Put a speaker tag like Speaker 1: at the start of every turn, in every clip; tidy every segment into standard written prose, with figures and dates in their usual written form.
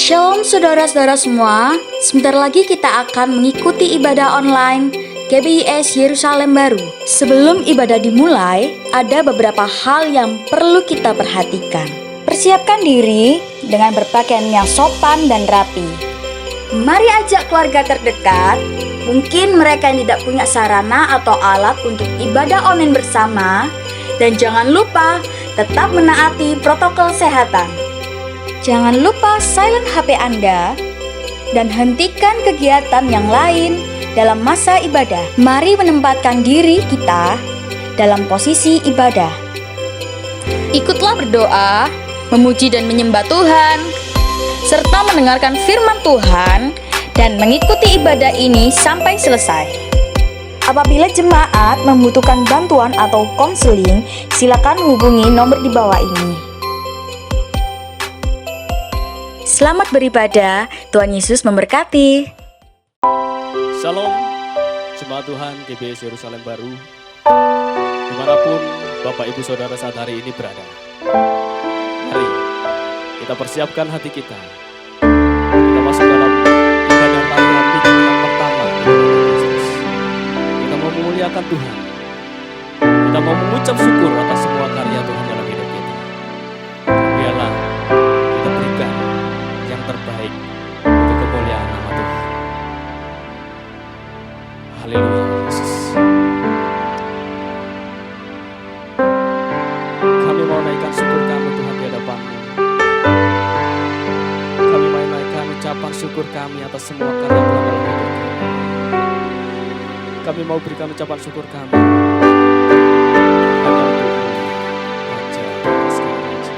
Speaker 1: Shalom saudara-saudara semua, sebentar lagi kita akan mengikuti ibadah online GBIS Yerusalem Baru. Sebelum ibadah dimulai, ada beberapa hal yang perlu kita perhatikan. Persiapkan diri dengan berpakaian yang sopan dan rapi. Mari ajak keluarga terdekat, mungkin mereka yang tidak punya sarana atau alat untuk ibadah online bersama, dan jangan lupa tetap menaati protokol kesehatan. Jangan lupa silent HP Anda dan hentikan kegiatan yang lain dalam masa ibadah. Mari menempatkan diri kita dalam posisi ibadah. Ikutlah berdoa, memuji dan menyembah Tuhan, serta mendengarkan firman Tuhan dan mengikuti ibadah ini sampai selesai. Apabila jemaat membutuhkan bantuan atau konseling, silakan hubungi nomor di bawah ini. Selamat beribadah, Tuhan Yesus memberkati.
Speaker 2: Shalom, jemaat Tuhan GBIS Yerusalem Baru, dimanapun Bapak Ibu Saudara saat hari ini berada. Mari kita persiapkan hati kita. Kita masuk dalam ibadah raya minggu yang pertama di bulan Agustus. Kita mau memuliakan Tuhan. Kita mau mengucap syukur atas semua karya Tuhan dalam hidup kita. Biarlah kita berikan yang terbaik untuk kemuliaan nama Tuhan. Haleluya Yesus. Kami mau naikkan syukur kami Tuhan di hadapan-Mu. Kami mau naikkan ucapan syukur kami atas semua karya Tuhan dalam hidup kami. Kami mau berikan ucapan syukur kami hanya untuk Raja atas segala raja.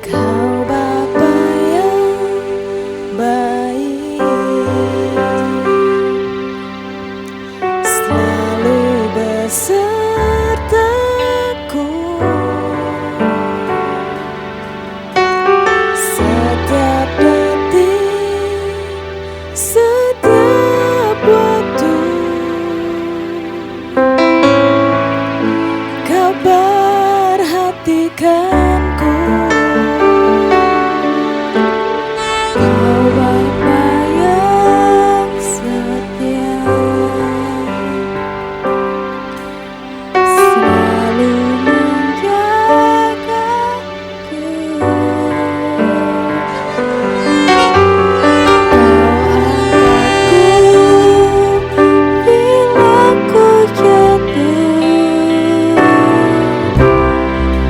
Speaker 3: Kau Bapa yang baik, selalu besertaku. Setiap detik, setiap waktu, Kau perhatikanku. Kau Bapa yang setia, selalu menjagaku. Kau angkatku bila ku jatuh.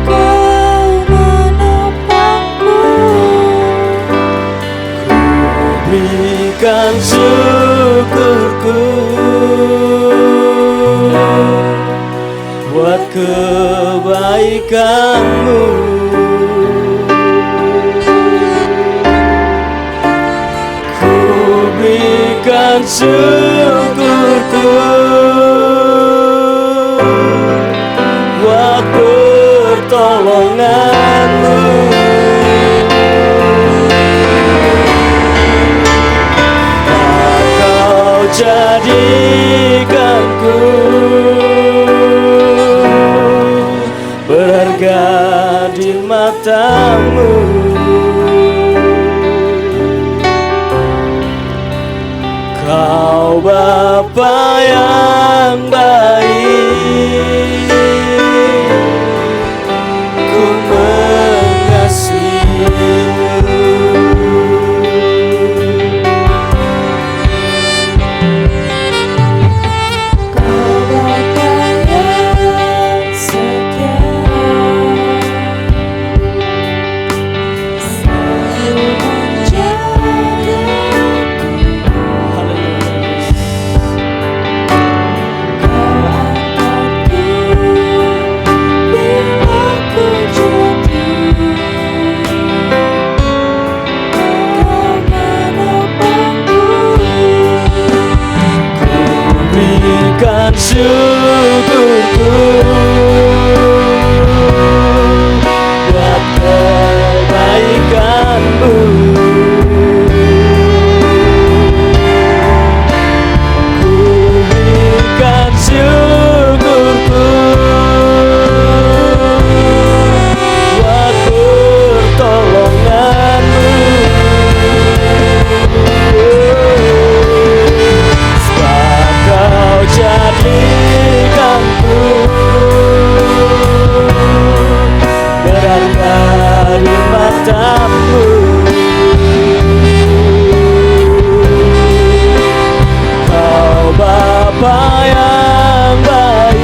Speaker 3: Kau menolongku. Berikan syukurku buat kebaikan-Mu. Ku berikan syukurku buat pertolongan-Mu. Kau jadikanku berharga di mata-Mu. Kau Bapa yang baik, ku mengasihi-Mu. Kau Bapa yang setia, selalu menjagaku. Haleluya. Kau
Speaker 2: Bapa yang baik,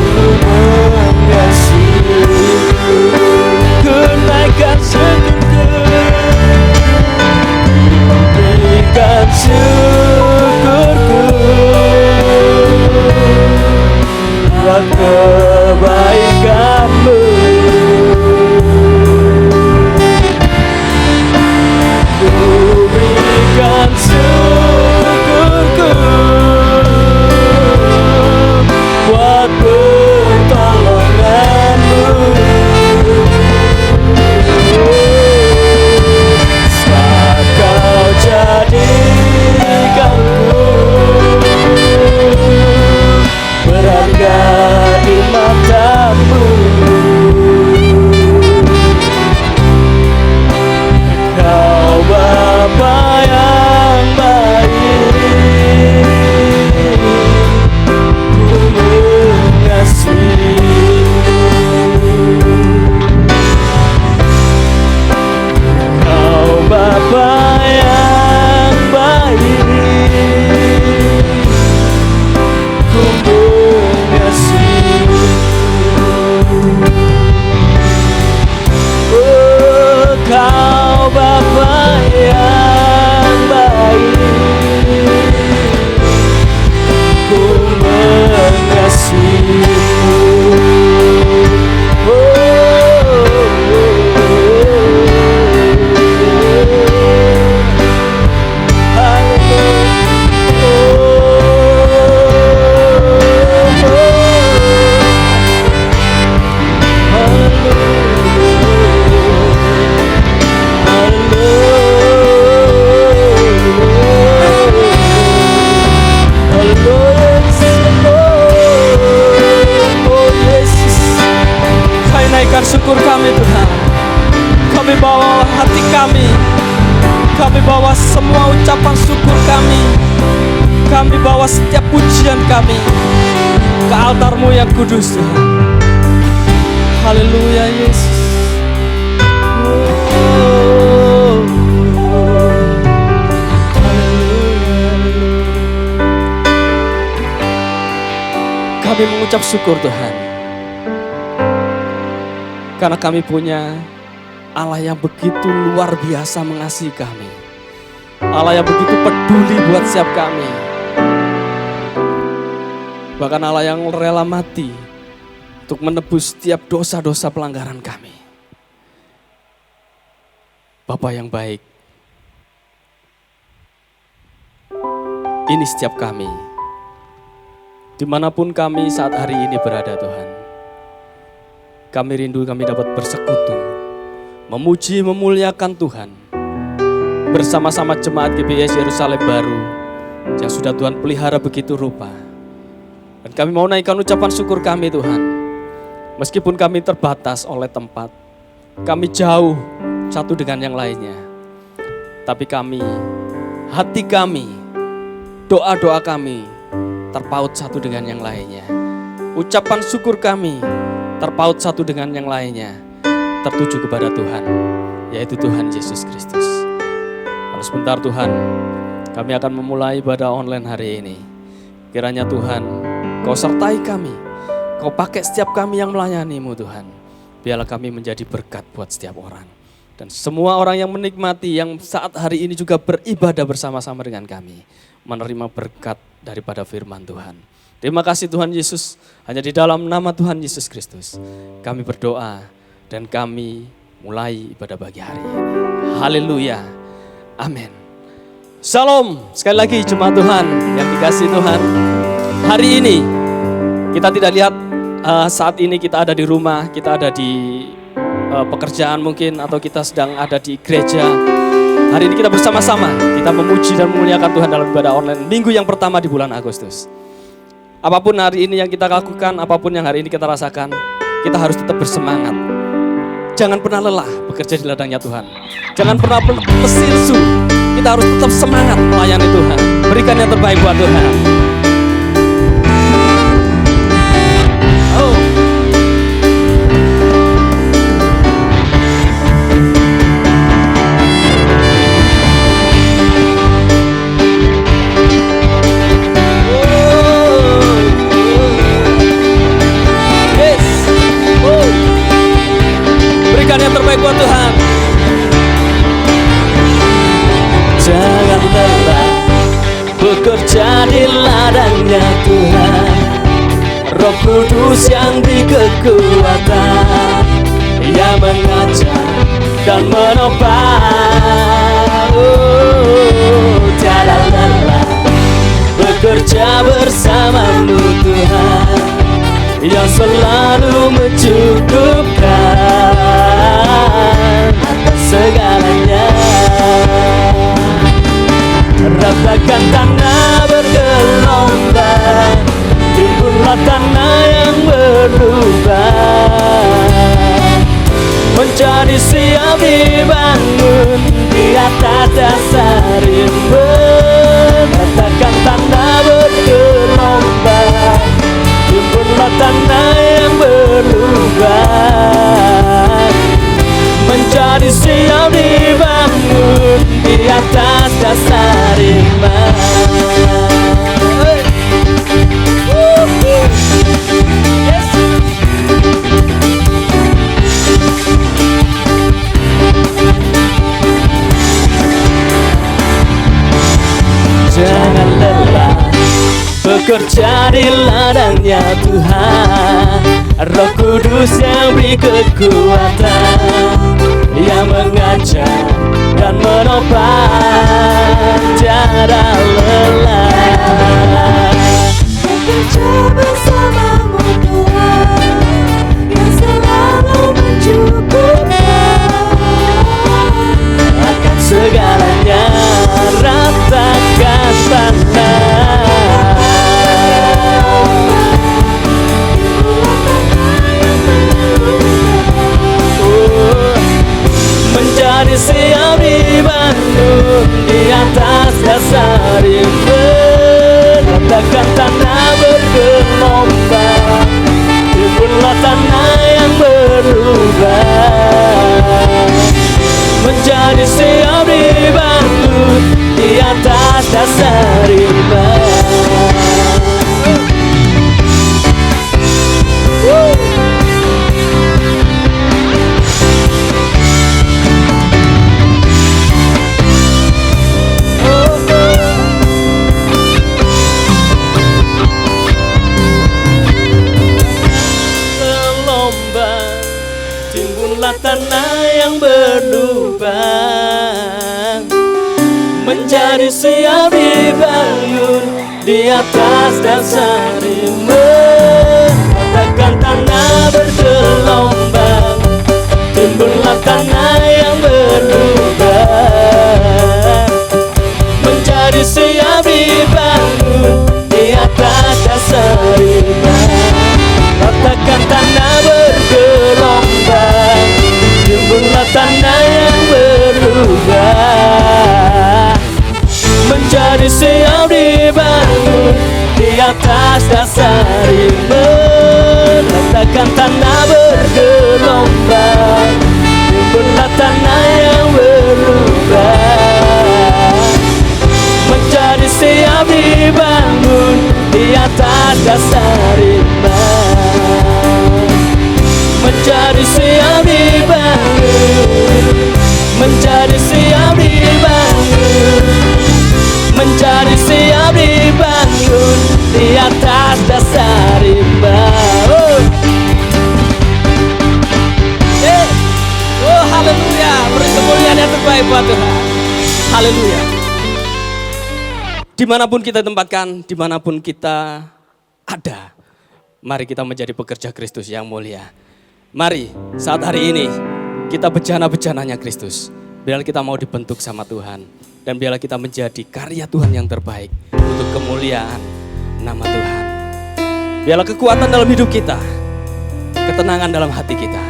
Speaker 2: ku mengasihimu, ku naikkan syukurku, berikan syukurku buat kebaikanmu. Ku berikan syukurku buat pertolonganmu. Saat kau jadikanku berharga di matamu. Kau Bapa yang baik, ku mengasihimu. Kau Bapa yang baik, ku mengasihimu. Oh, Kau Bapa yang baik, ku mengasihimu. Naikkan syukur kami Tuhan. Kami bawa hati kami, kami bawa semua ucapan syukur kami, kami bawa setiap pujian kami ke altar-Mu yang kudus Tuhan. Haleluya Yesus. Oh, haleluya. Kami mengucap syukur Tuhan, karena kami punya Allah yang begitu luar biasa mengasihi kami. Allah yang begitu peduli buat setiap kami. Bahkan Allah yang rela mati untuk menebus setiap dosa-dosa pelanggaran kami. Bapa yang baik, ini setiap kami, dimanapun kami saat hari ini berada Tuhan. Kami rindu kami dapat bersekutu, memuji, memuliakan Tuhan bersama-sama jemaat GBIS Yerusalem Baru yang sudah Tuhan pelihara begitu rupa. Dan kami mau naikkan ucapan syukur kami Tuhan. Meskipun kami terbatas oleh tempat, kami jauh satu dengan yang lainnya, tapi kami, hati kami, doa-doa kami terpaut satu dengan yang lainnya. Ucapan syukur kami terpaut satu dengan yang lainnya, tertuju kepada Tuhan, yaitu Tuhan Yesus Kristus. Lalu sebentar Tuhan, kami akan memulai ibadah online hari ini. Kiranya Tuhan, Kau sertai kami, Kau pakai setiap kami yang melayani-Mu Tuhan. Biarlah kami menjadi berkat buat setiap orang. Dan semua orang yang menikmati, yang saat hari ini juga beribadah bersama-sama dengan kami, menerima berkat daripada firman Tuhan. Terima kasih Tuhan Yesus, hanya di dalam nama Tuhan Yesus Kristus kami berdoa dan kami mulai ibadah pagi hari ini. Haleluya, amin. Shalom, sekali lagi jemaat Tuhan yang dikasihi Tuhan. Hari ini kita tidak lihat saat ini kita ada di rumah, kita ada di pekerjaan mungkin, atau kita sedang ada di gereja. Hari ini kita bersama-sama, kita memuji dan memuliakan Tuhan dalam ibadah online minggu yang pertama di bulan Agustus. Apapun hari ini yang kita lakukan, apapun yang hari ini kita rasakan, kita harus tetap bersemangat. Jangan pernah lelah bekerja di ladangnya Tuhan. Jangan pernah lesu. Kita harus tetap semangat melayani Tuhan. Berikan yang terbaik buat Tuhan. Oh. bekerja di ladangnya Tuhan. Roh Kudus yang beri kekuatan, yang mengajar dan menopang. Tiada lelah bekerja bersamamu Tuhan, yang selalu mencukupkan atas segalanya. Ratakan tanah bergelombang, timbunlah tanah yang berlubang, menjadi siap dibangun di atas dasar iman. Ratakan tanah bergelombang, timbunlah tanah yang berlubang, menjadi siap dibangun di atas dasar iman. Jangan lelah bekerja di ladangnya Tuhan. Roh Kudus yang beri kekuatan, yang mengajar dan menopang. Tiada lelah
Speaker 3: bekerja bersamamu Tuhan, yang selalu mencukupkan
Speaker 2: akan segalanya. Ratakan tanah, menjadi siap dibangun di atas dasar iman. Ratakan tanah bergelombang, timbunlah tanah yang berubah, menjadi siap dibangun di atas dasar iman. Gelombang, timbunlah tanah yang berlubang, menjadi siap dibangun di atas dasar iman. Ratakan tanah bergelombang, timbunlah tanah yang berlubang, menjadi siap dibangun di atas dasar iman. Ratakan tanah bergelombang, timbunlah tanah yang berubah, menjadi siap dibangun di atas dasar iman. Ratakan tanah bergelombang, timbunlah tanah yang berubah, menjadi siap dibangun di atas dasar iman. Menjadi siap dibangun, menjadi siap dibangun, menjadi siap dibangun di atas dasar iman. Oh haleluya, beri kemuliaan yang terbaik buat Tuhan. Haleluya. Dimanapun kita tempatkan, dimanapun kita ada, mari kita menjadi pekerja Kristus yang mulia. Mari saat hari ini kita bejana-bejananya Kristus. Biarlah kita mau dibentuk sama Tuhan, dan biarlah kita menjadi karya Tuhan yang terbaik untuk kemuliaan nama Tuhan. Biarlah kekuatan dalam hidup kita, ketenangan dalam hati kita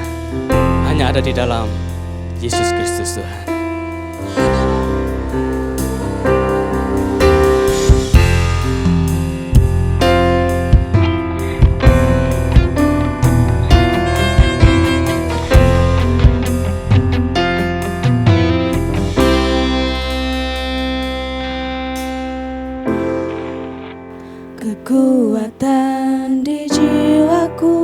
Speaker 2: hanya ada di dalam Yesus Kristus Tuhan.
Speaker 3: kekuatan di jiwaku,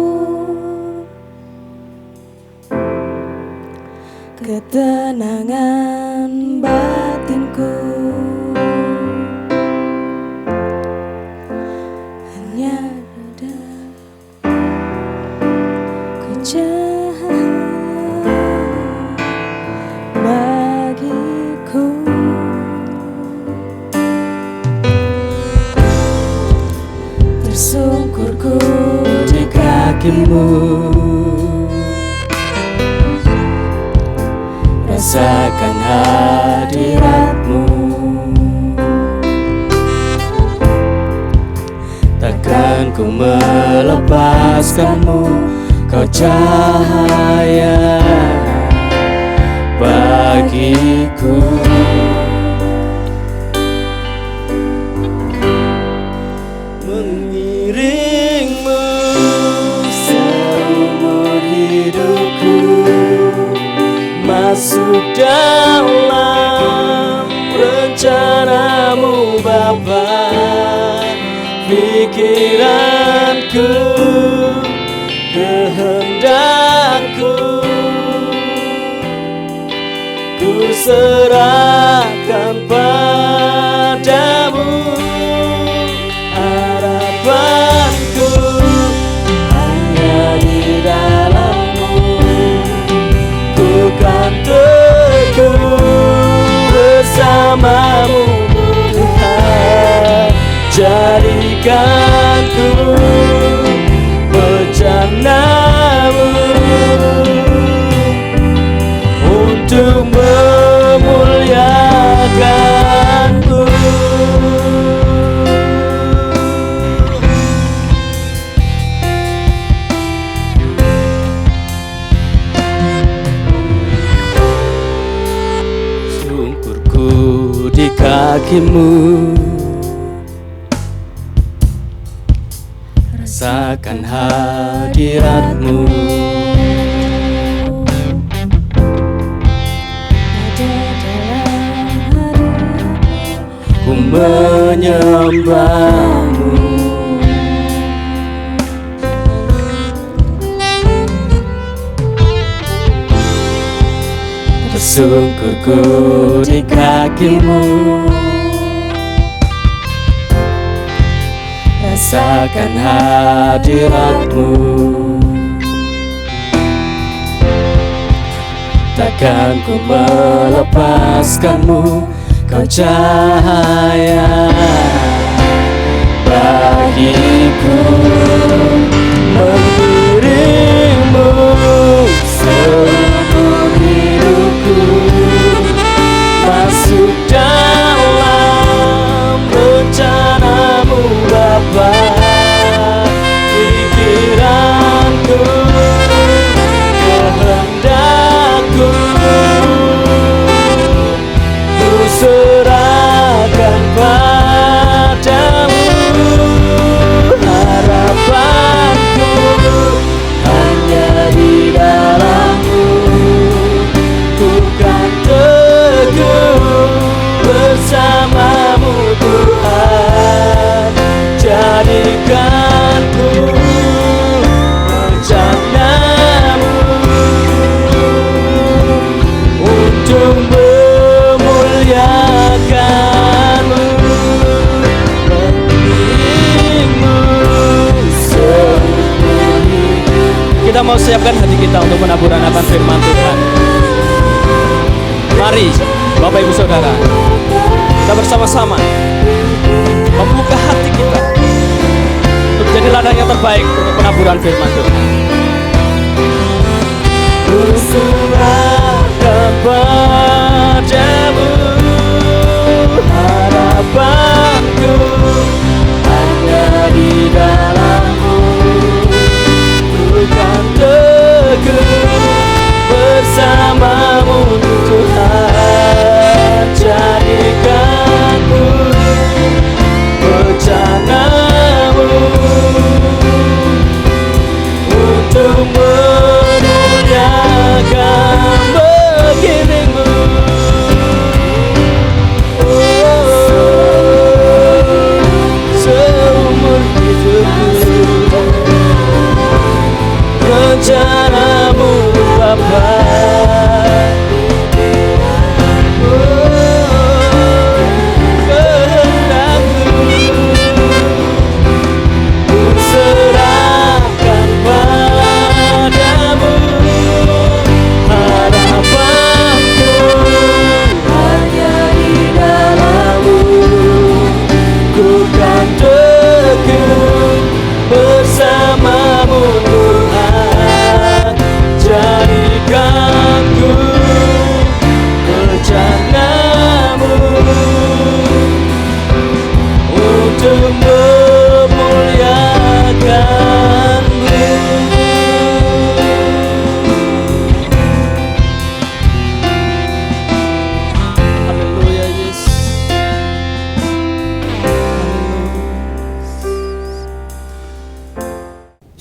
Speaker 3: ketenangan batinku,
Speaker 2: kakimu, rasakan hadiratmu. Takkan ku melepaskanmu, kau cahaya bagiku. Mengiringmu seumur hidupku, masuk dalam rencanamu Bapa. Pikiranku, kehendakku, ku serahkan padamu. Harapanku hanya di dalam-Mu, ku kan teguh bersama-Mu Tuhan. Jadikanku bencanamu untuk memuliakanmu. Sungkurku di kakimu, rasakan hadiratmu. Ku menyembahmu. Tersungkurku di kakimu, rasakan hadiratmu. Takkan ku melepaskanmu, kau cahaya bagiku. Mengiringmu seumur hidupku, masuk dalam rencanamu Bapa. Pikiranku, kehendakku, ku serahkan padamu. Harapanku hanya di dalam-Mu, ku kan teguh bersama-Mu Tuhan. Jadikanku bencanamu untuk memuliakanmu. Mengiringmu seumur hidup. Kita mau siapkan hati kita untuk penaburan akan firman Tuhan. Mari Bapak Ibu Saudara, kita bersama-sama membuka hati kita untuk jadi ladang yang terbaik untuk penaburan firman Tuhan. Ku serahkan padamu, harapanku hanya di dalam-Mu, ku kan teguh bersama-Mu Tuhan. Jadikanku bencanamu untuk memuliakan. Mengiringmu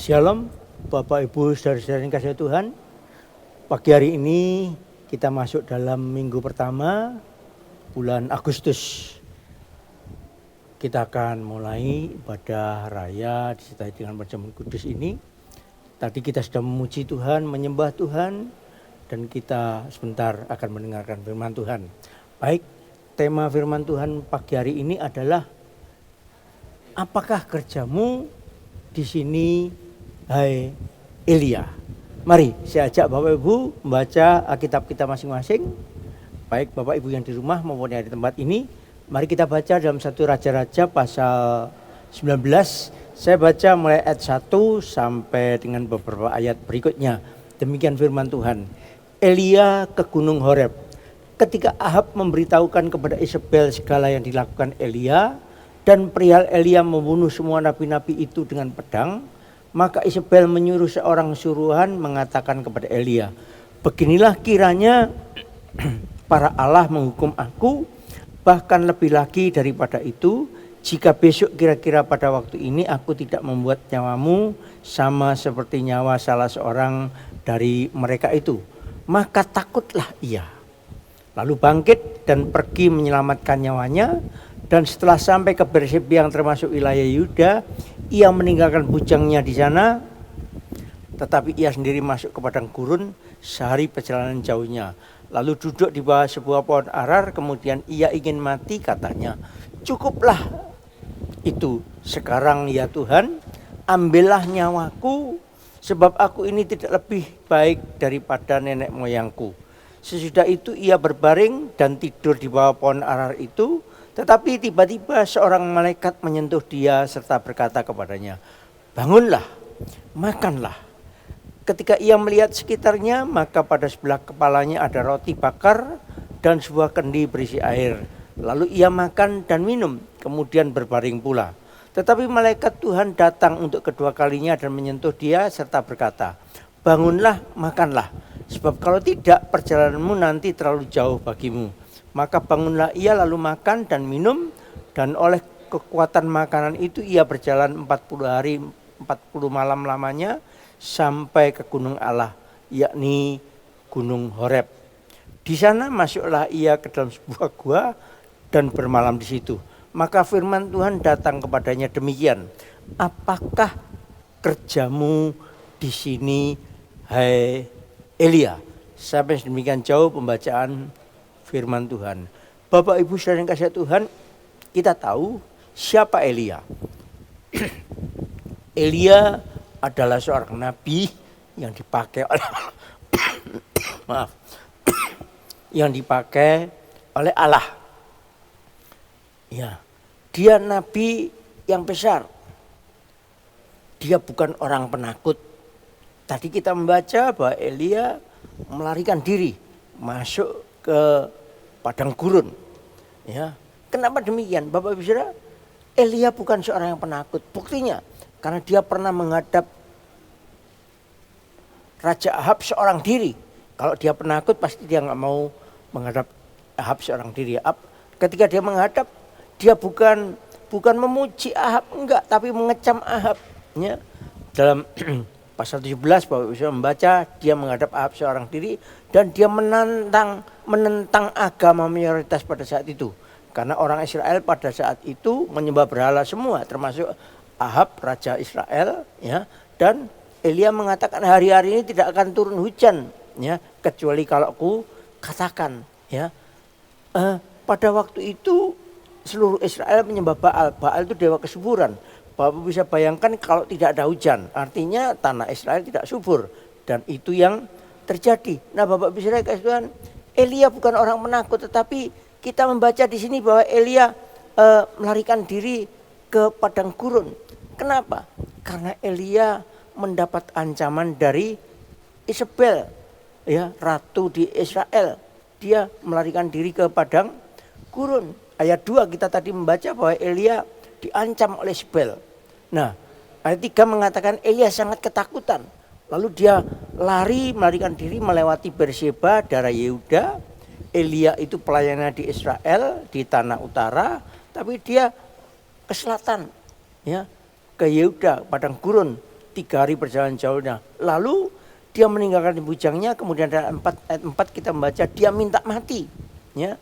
Speaker 4: Shalom, Bapak Ibu saudara-saudara yang kasih Tuhan. Pagi hari ini kita masuk dalam minggu pertama bulan Agustus. Kita akan mulai ibadah raya disertai dengan perjamuan kudus ini. Tadi kita sudah memuji Tuhan, menyembah Tuhan, dan kita sebentar akan mendengarkan firman Tuhan. Baik, tema firman Tuhan pagi hari ini adalah apakah kerjamu di sini, hai Elia? Mari saya ajak Bapak Ibu membaca Alkitab kita masing-masing. Baik Bapak Ibu yang di rumah maupun yang di tempat ini, mari kita baca dalam 1 Raja-Raja pasal 19. Saya baca mulai ayat 1 sampai dengan beberapa ayat berikutnya. Demikian firman Tuhan. Elia ke Gunung Horeb. Ketika Ahab memberitahukan kepada Isabel segala yang dilakukan Elia, dan perihal Elia membunuh semua nabi-nabi itu dengan pedang, maka Isabel menyuruh seorang suruhan mengatakan kepada Elia, beginilah kiranya para Allah menghukum aku, bahkan lebih lagi daripada itu, jika besok kira-kira pada waktu ini aku tidak membuat nyawamu sama seperti nyawa salah seorang dari mereka itu, maka takutlah ia. Lalu bangkit dan pergi menyelamatkan nyawanya. Dan setelah sampai ke Berseba yang termasuk wilayah Yuda, ia meninggalkan bujangnya di sana, tetapi ia sendiri masuk ke padang gurun sehari perjalanan jauhnya. Lalu duduk di bawah sebuah pohon arar, kemudian ia ingin mati, katanya, cukuplah itu sekarang ya Tuhan, ambillah nyawaku, sebab aku ini tidak lebih baik daripada nenek moyangku. Sesudah itu ia berbaring dan tidur di bawah pohon arar itu. Tetapi tiba-tiba seorang malaikat menyentuh dia serta berkata kepadanya, bangunlah, makanlah. Ketika ia melihat sekitarnya, maka pada sebelah kepalanya ada roti bakar dan sebuah kendi berisi air. Lalu ia makan dan minum, kemudian berbaring pula. Tetapi malaikat Tuhan datang untuk kedua kalinya dan menyentuh dia serta berkata, bangunlah, makanlah. Sebab kalau tidak, perjalananmu nanti terlalu jauh bagimu. Maka bangunlah ia lalu makan dan minum, dan oleh kekuatan makanan itu ia berjalan 40 hari 40 malam lamanya sampai ke gunung Allah, yakni Gunung Horeb. Di sana masuklah ia ke dalam sebuah gua dan bermalam di situ. Maka firman Tuhan datang kepadanya demikian, apakah kerjamu di sini, hai Elia? Sampai demikian jauh pembacaan firman Tuhan. Bapak Ibu saudara yang kasih Tuhan, kita tahu siapa Elia. Elia adalah seorang nabi yang dipakai oleh yang dipakai oleh Allah. Ya, dia nabi yang besar. Dia bukan orang penakut. Tadi kita membaca bahwa Elia melarikan diri masuk ke padang gurun. Ya, kenapa demikian, Bapak Ibu Saudara? Elia bukan seorang yang penakut. Buktinya, karena dia pernah menghadap Raja Ahab seorang diri. Kalau dia penakut, pasti dia nggak mau menghadap Ahab seorang diri. Ketika dia menghadap, dia bukan memuji Ahab, enggak, tapi mengecam Ahab. Ya, dalam pasal 17 Bapak bisa membaca, dia menghadap Ahab seorang diri dan dia menentang agama mayoritas pada saat itu. Karena orang Israel pada saat itu menyembah berhala semua, termasuk Ahab raja Israel, ya. Dan Elia mengatakan hari-hari ini tidak akan turun hujan, ya, kecuali kalau aku katakan, ya. Pada waktu itu seluruh Israel menyembah Baal. Baal itu dewa kesuburan. Bapak bisa bayangkan kalau tidak ada hujan, artinya tanah Israel tidak subur, dan itu yang terjadi. Nah, Bapak bisa kasih Tuhan, Elia bukan orang penakut, tetapi kita membaca di sini bahwa Elia melarikan diri ke padang gurun. Kenapa? Karena Elia mendapat ancaman dari Isabel, ya, ratu di Israel. Dia melarikan diri ke padang gurun. Ayat 2 kita tadi membaca bahwa Elia diancam oleh Isabel. Nah, ayat 3 mengatakan Elia sangat ketakutan. Lalu dia melarikan diri melewati Berseba, daerah Yehuda. Elia itu pelayannya di Israel, di tanah utara, tapi dia ke selatan, ya, ke Yehuda, padang gurun. 3 hari perjalanan jauhnya. Lalu dia meninggalkan bujangnya, kemudian dalam ayat 4 kita membaca dia minta mati. Ya.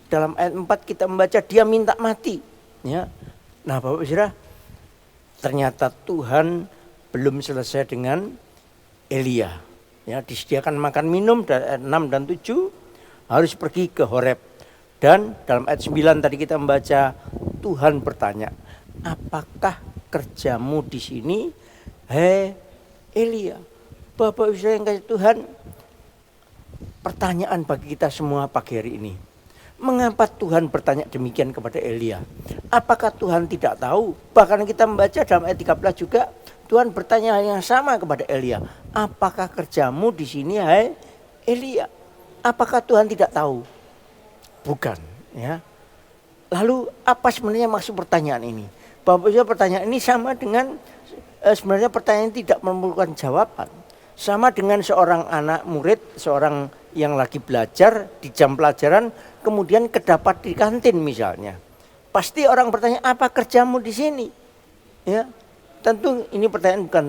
Speaker 4: Dalam ayat 4 kita membaca dia minta mati. Ya. Nah Bapak Saudara, ternyata Tuhan belum selesai dengan Elia. Ya, disediakan makan minum, ayat 6 dan 7 harus pergi ke Horeb. Dan dalam ayat 9 tadi kita membaca Tuhan bertanya, apakah kerjamu di sini, hei Elia? Bapak Ibu yang kasih Tuhan, pertanyaan bagi kita semua pagi hari ini. Mengapa Tuhan bertanya demikian kepada Elia? Apakah Tuhan tidak tahu? Bahkan kita membaca dalam ayat 13 juga, Tuhan bertanya yang sama kepada Elia. Apakah kerjamu di sini, hai Elia? Apakah Tuhan tidak tahu? Bukan, ya. Lalu apa sebenarnya maksud pertanyaan ini? Bapak Ibu, pertanyaan ini sama dengan sebenarnya pertanyaan tidak memerlukan jawaban. Sama dengan seorang anak murid, seorang yang lagi belajar di jam pelajaran, kemudian kedapat di kantin misalnya. Pasti orang bertanya, apa kerjamu di sini? Ya, tentu ini pertanyaan bukan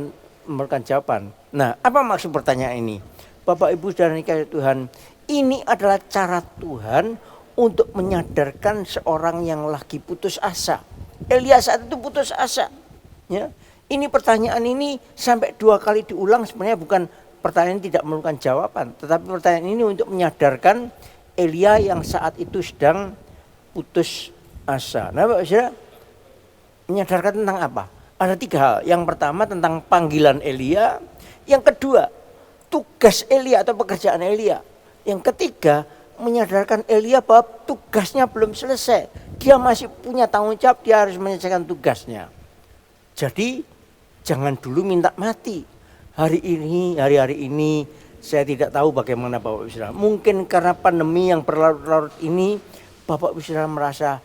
Speaker 4: memerlukan jawaban. Nah, apa maksud pertanyaan ini? Bapak Ibu saudara dikasihi Tuhan, ini adalah cara Tuhan untuk menyadarkan seorang yang lagi putus asa. Elia saat itu putus asa. Ya. Ini pertanyaan ini sampai 2 kali diulang, sebenarnya bukan pertanyaan tidak memerlukan jawaban, tetapi pertanyaan ini untuk menyadarkan Elia yang saat itu sedang putus asa. Nah Bapak Saudara, menyadarkan tentang apa? Ada 3 hal. Yang pertama tentang panggilan Elia, yang kedua tugas Elia atau pekerjaan Elia, yang ketiga menyadarkan Elia bahwa tugasnya belum selesai. Dia masih punya tanggung jawab, dia harus menyelesaikan tugasnya. Jadi jangan dulu minta mati. Hari ini saya tidak tahu bagaimana Bapak Ibu Saudara. Mungkin karena pandemi yang berlarut-larut ini Bapak Ibu Saudara merasa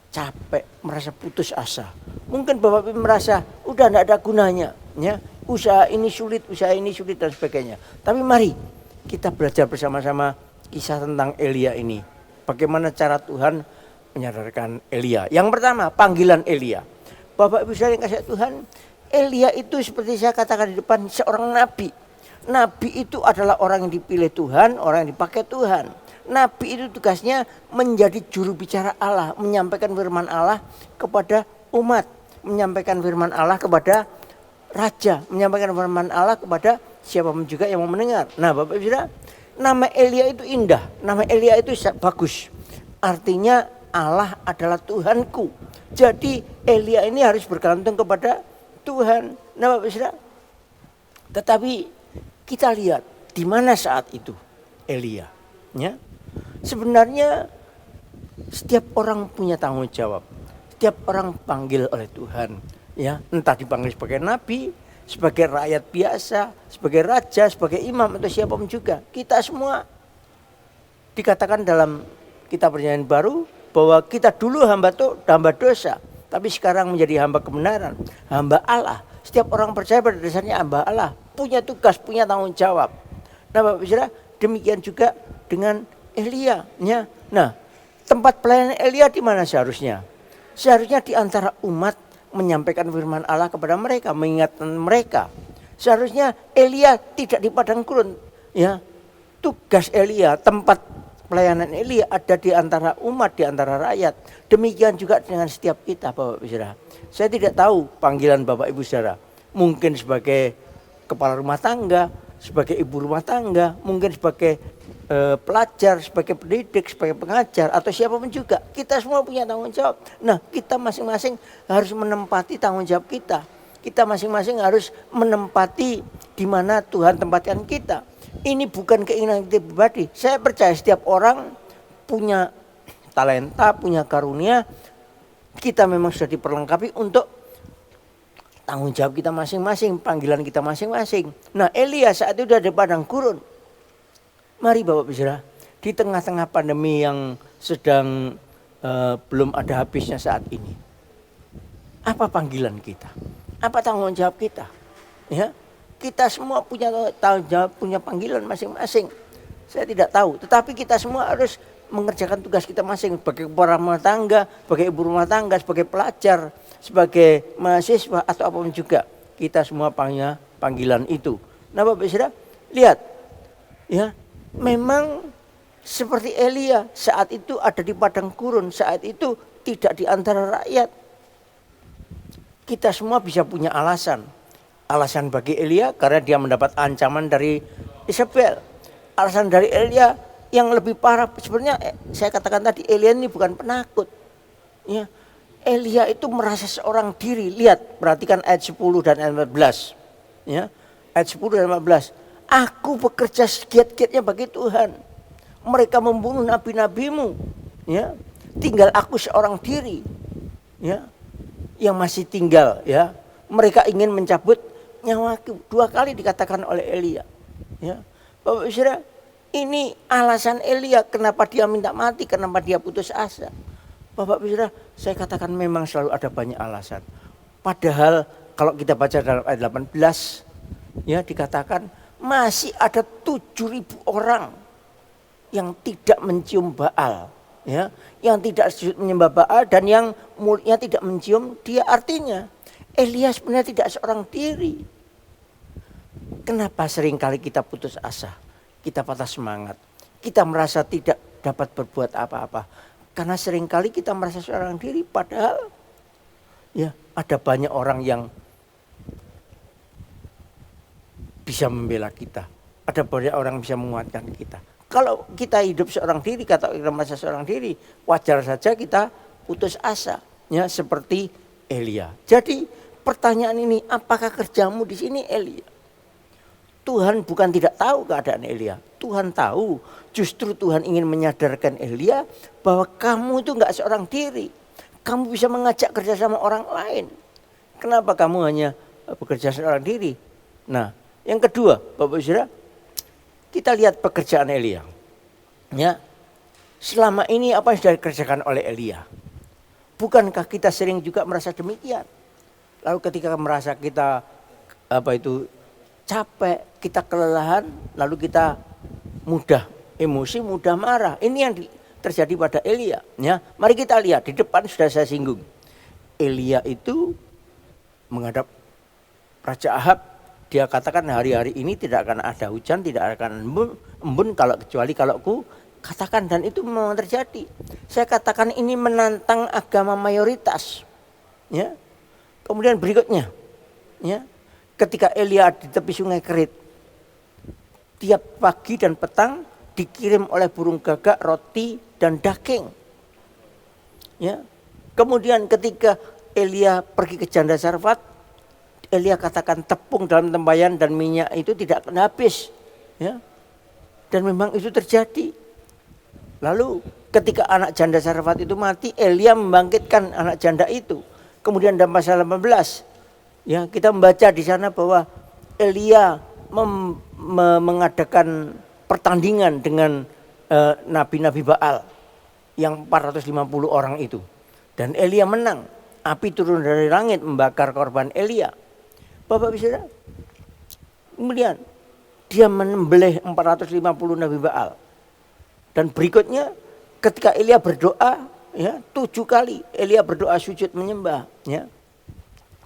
Speaker 4: capek, merasa putus asa. Mungkin Bapak Ibu merasa udah tidak ada gunanya, ya. Usaha ini sulit dan sebagainya. Tapi mari kita belajar bersama-sama kisah tentang Elia ini. Bagaimana cara Tuhan menyadarkan Elia. Yang pertama, panggilan Elia. Bapak Ibu Saudara yang kasih Tuhan, Elia itu seperti saya katakan di depan, seorang nabi. Nabi itu adalah orang yang dipilih Tuhan, orang yang dipakai Tuhan. Nabi itu tugasnya menjadi juru bicara Allah, menyampaikan firman Allah kepada umat, menyampaikan firman Allah kepada raja, menyampaikan firman Allah kepada siapapun juga yang mau mendengar. Nah Bapak Ibu Saudara, nama Elia itu indah, nama Elia itu bagus. Artinya Allah adalah Tuhanku. Jadi Elia ini harus bergantung kepada Tuhan. Nah Bapak Saudara, tetapi kita lihat di mana saat itu Elia. Ya, sebenarnya setiap orang punya tanggung jawab. Setiap orang panggil oleh Tuhan. Ya, entah dipanggil sebagai nabi, sebagai rakyat biasa, sebagai raja, sebagai imam atau siapapun juga. Kita semua dikatakan dalam kitab Perjanjian Baru bahwa kita dulu hamba dosa, tapi sekarang menjadi hamba kebenaran, hamba Allah. Setiap orang percaya pada dasarnya hamba Allah, punya tugas, punya tanggung jawab. Nah Bapak Saudara, demikian juga dengan Elia. Ya. Nah, tempat pelayanan Elia di mana seharusnya? Seharusnya di antara umat, menyampaikan firman Allah kepada mereka, mengingatkan mereka. Seharusnya Elia tidak di padang gurun. Ya, tugas Elia, tempat pelayanan Elia ada di antara umat, di antara rakyat. Demikian juga dengan setiap kita Bapak Ibu Saudara. Saya tidak tahu panggilan Bapak Ibu Saudara. Mungkin sebagai kepala rumah tangga, sebagai ibu rumah tangga, mungkin sebagai pelajar, sebagai pendidik, sebagai pengajar, atau siapapun juga. Kita semua punya tanggung jawab. Nah, kita masing-masing harus menempati tanggung jawab kita. Kita masing-masing harus menempati di mana Tuhan tempatkan kita. Ini bukan keinginan kita pribadi. Saya percaya setiap orang punya talenta, punya karunia. Kita memang sudah diperlengkapi untuk tanggung jawab kita masing-masing, panggilan kita masing-masing. Nah, Elia saat itu sudah di padang gurun. Mari Bapak Ibu Saudara, di tengah-tengah pandemi yang sedang belum ada habisnya saat ini. Apa panggilan kita? Apa tanggung jawab kita? Ya, kita semua punya tanggung jawab, punya panggilan masing-masing. Saya tidak tahu, tetapi kita semua harus mengerjakan tugas kita masing sebagai kepala rumah tangga, sebagai ibu rumah tangga, sebagai pelajar, sebagai mahasiswa atau apapun juga. kita semua panggilan itu. Nah Bapak Saudara, lihat ya, memang seperti Elia saat itu ada di padang gurun, saat itu tidak di antara rakyat. Kita semua bisa punya alasan. Alasan bagi Elia karena dia mendapat ancaman dari Isabel. Alasan dari Elia yang lebih parah, sebenarnya saya katakan tadi, Elia ini bukan penakut. Ya. Elia itu merasa seorang diri. Lihat, perhatikan ayat 10 dan ayat 14. Ya. Ayat 10 dan 14. Aku bekerja segiat-giatnya bagi Tuhan. Mereka membunuh nabi-nabimu. Ya. Tinggal aku seorang diri. Ya. Yang masih tinggal, ya. Mereka ingin mencabut nyawaku. 2 kali dikatakan oleh Elia. Ya. Bapak Saudara, ini alasan Elia kenapa dia minta mati, kenapa dia putus asa. Bapak Saudara, saya katakan memang selalu ada banyak alasan. Padahal kalau kita baca dalam ayat 18, ya dikatakan masih ada 7.000 orang yang tidak mencium Baal, ya, yang tidak menyembah Baal dan yang mulutnya tidak mencium dia. Artinya Elia sebenarnya tidak seorang diri. Kenapa seringkali kita putus asa, kita patah semangat, kita merasa tidak dapat berbuat apa-apa? Karena seringkali kita merasa seorang diri, padahal ya ada banyak orang yang bisa membela kita. Ada banyak orang yang bisa menguatkan kita. Kalau kita hidup seorang diri, kata kita merasa seorang diri, wajar saja kita putus asa, ya seperti Elia. Jadi pertanyaan ini, apakah kerjamu di sini Elia? Tuhan bukan tidak tahu keadaan Elia. Tuhan tahu, justru Tuhan ingin menyadarkan Elia bahwa kamu itu enggak seorang diri. Kamu bisa mengajak kerja sama orang lain. Kenapa kamu hanya bekerja seorang diri? Nah, yang kedua, Bapak Saudara, kita lihat pekerjaan Elia. Ya, selama ini apa yang sudah dikerjakan oleh Elia? Bukankah kita sering juga merasa demikian? Lalu ketika merasa kita capek, kita kelelahan, lalu kita mudah emosi, mudah marah. Ini yang terjadi pada Elia. Ya, mari kita lihat di depan sudah saya singgung. Elia itu menghadap Raja Ahab. Dia katakan hari-hari ini tidak akan ada hujan, tidak akan embun kecuali kalau ku katakan, dan itu memang terjadi. Saya katakan ini menantang agama mayoritas. Ya. Kemudian berikutnya, ya, ketika Elia di tepi sungai Kerit, tiap pagi dan petang dikirim oleh burung gagak roti dan daging. Ya. Kemudian ketika Elia pergi ke Janda Sarfat, Elia katakan tepung dalam tempayan dan minyak itu tidak akan habis. Ya. Dan memang itu terjadi. Lalu ketika anak janda Sarfat itu mati, Elia membangkitkan anak janda itu. Kemudian dalam pasal 18, ya, kita membaca di sana bahwa Elia mengadakan pertandingan dengan nabi-nabi Baal yang 450 orang itu. Dan Elia menang. Api turun dari langit membakar korban Elia. Bapak bisa, kemudian dia menyembelih 450 nabi Baal. Dan berikutnya ketika Elia berdoa, ya, 7 kali Elia berdoa sujud menyembah, ya.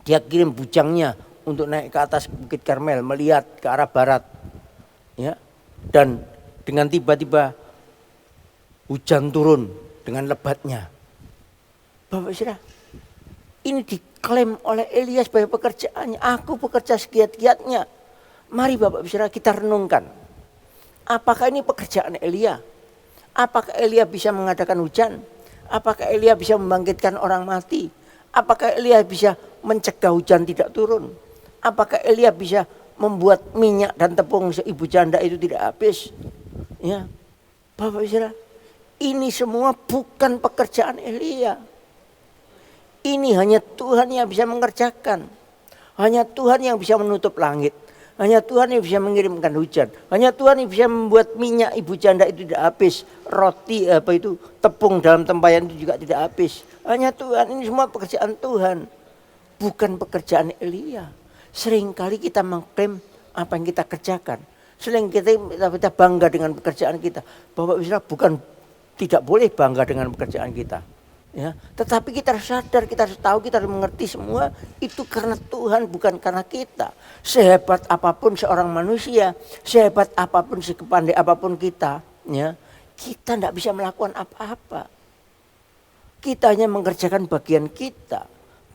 Speaker 4: Dia kirim bujangnya untuk naik ke atas Bukit Karmel melihat ke arah barat, ya. Dan dengan tiba-tiba hujan turun dengan lebatnya. Bapak Saudara, ini diklaim oleh Elia sebagai pekerjaannya. Aku bekerja segiat-giatnya. Mari Bapak Saudara kita renungkan. Apakah ini pekerjaan Elia? Apakah Elia bisa mengadakan hujan? Apakah Elia bisa membangkitkan orang mati? Apakah Elia bisa mencegah hujan tidak turun? Apakah Elia bisa membuat minyak dan tepung seibu janda itu tidak habis? Ya, Bapak Saudara, ini semua bukan pekerjaan Elia. Ini hanya Tuhan yang bisa mengerjakan. Hanya Tuhan yang bisa menutup langit. Hanya Tuhan yang bisa mengirimkan hujan. Hanya Tuhan yang bisa membuat minyak ibu janda itu tidak habis. Roti tepung dalam tempayan itu juga tidak habis. Hanya Tuhan. Ini semua pekerjaan Tuhan. Bukan pekerjaan Elia. Seringkali kita mengklaim apa yang kita kerjakan. Seringkali kita bangga dengan pekerjaan kita. Bapak Saudara, bukan tidak boleh bangga dengan pekerjaan kita. Ya, tetapi kita harus sadar, kita harus tahu, kita harus mengerti semua itu karena Tuhan, bukan karena kita. Sehebat apapun seorang manusia, sehebat apapun, sekepandai apapun kita, ya, kita tidak bisa melakukan apa-apa. Kita hanya mengerjakan bagian kita.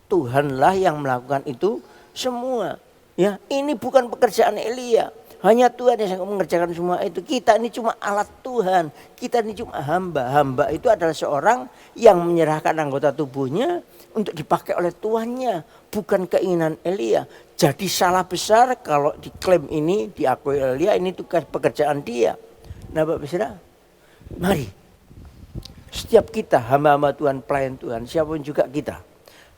Speaker 4: Tuhanlah yang melakukan itu semua. Ya, ini bukan pekerjaan Elia. Hanya Tuhan yang mengerjakan semua itu. Kita ini cuma alat Tuhan. Kita ini cuma hamba. Hamba itu adalah seorang yang menyerahkan anggota tubuhnya untuk dipakai oleh tuannya. Bukan keinginan Elia. Jadi salah besar kalau diklaim ini, diakui Elia, ini tugas pekerjaan dia. Nah Bapak Saudara, mari. Setiap kita hamba-hamba Tuhan, pelayan Tuhan, siapapun juga kita.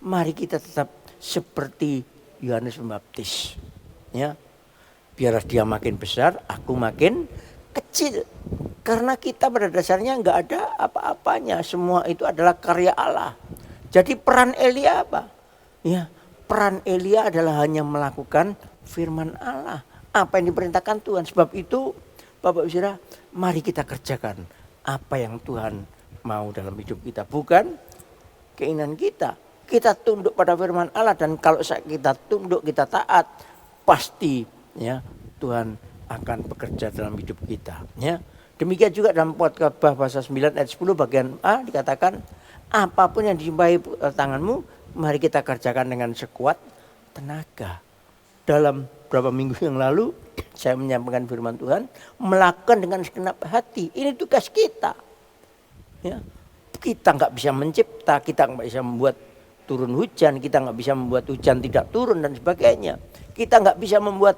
Speaker 4: Mari kita tetap seperti Yohanes Pembaptis. Ya. Biar dia makin besar, aku makin kecil. Karena kita pada dasarnya nggak ada apa-apanya. Semua itu adalah karya Allah. Jadi peran Elia apa? Ya, peran Elia adalah hanya melakukan firman Allah. Apa yang diperintahkan Tuhan. Sebab itu, Bapak Ibu Saudara, mari kita kerjakan apa yang Tuhan mau dalam hidup kita. Bukan keinginan kita. Kita tunduk pada firman Allah. Dan kalau kita tunduk, kita taat, pasti ya Tuhan akan bekerja dalam hidup kita. Ya. Demikian juga dalam Khotbah pasal 9 ayat 10 bagian A dikatakan, apapun yang dijumpai tanganmu, mari kita kerjakan dengan sekuat tenaga. Dalam beberapa minggu yang lalu saya menyampaikan firman Tuhan, melakukan dengan segenap hati. Ini tugas kita. Ya. Kita nggak bisa mencipta, kita nggak bisa membuat turun hujan, kita nggak bisa membuat hujan tidak turun dan sebagainya. Kita nggak bisa membuat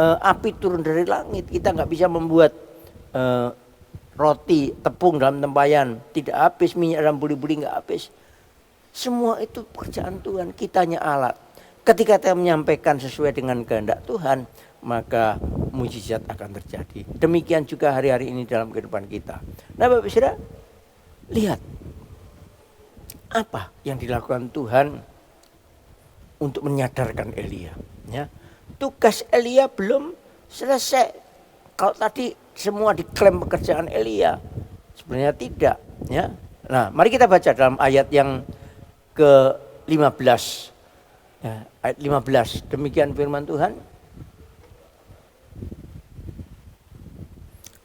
Speaker 4: api turun dari langit, kita nggak bisa membuat roti tepung dalam tempayan tidak habis, minyak dalam buli-buli nggak habis. Semua itu pekerjaan Tuhan, kitanya alat. Ketika kita menyampaikan sesuai dengan kehendak Tuhan, maka mujizat akan terjadi. Demikian juga hari-hari ini dalam kehidupan kita. Nah Bapak Saudara, lihat apa yang dilakukan Tuhan untuk menyadarkan Elia. Ya. Tugas Elia belum selesai. Kalau tadi semua diklaim pekerjaan Elia, sebenarnya tidak. Ya. Nah, mari kita baca dalam ayat yang ke-15. Ya, ayat 15. Demikian firman Tuhan.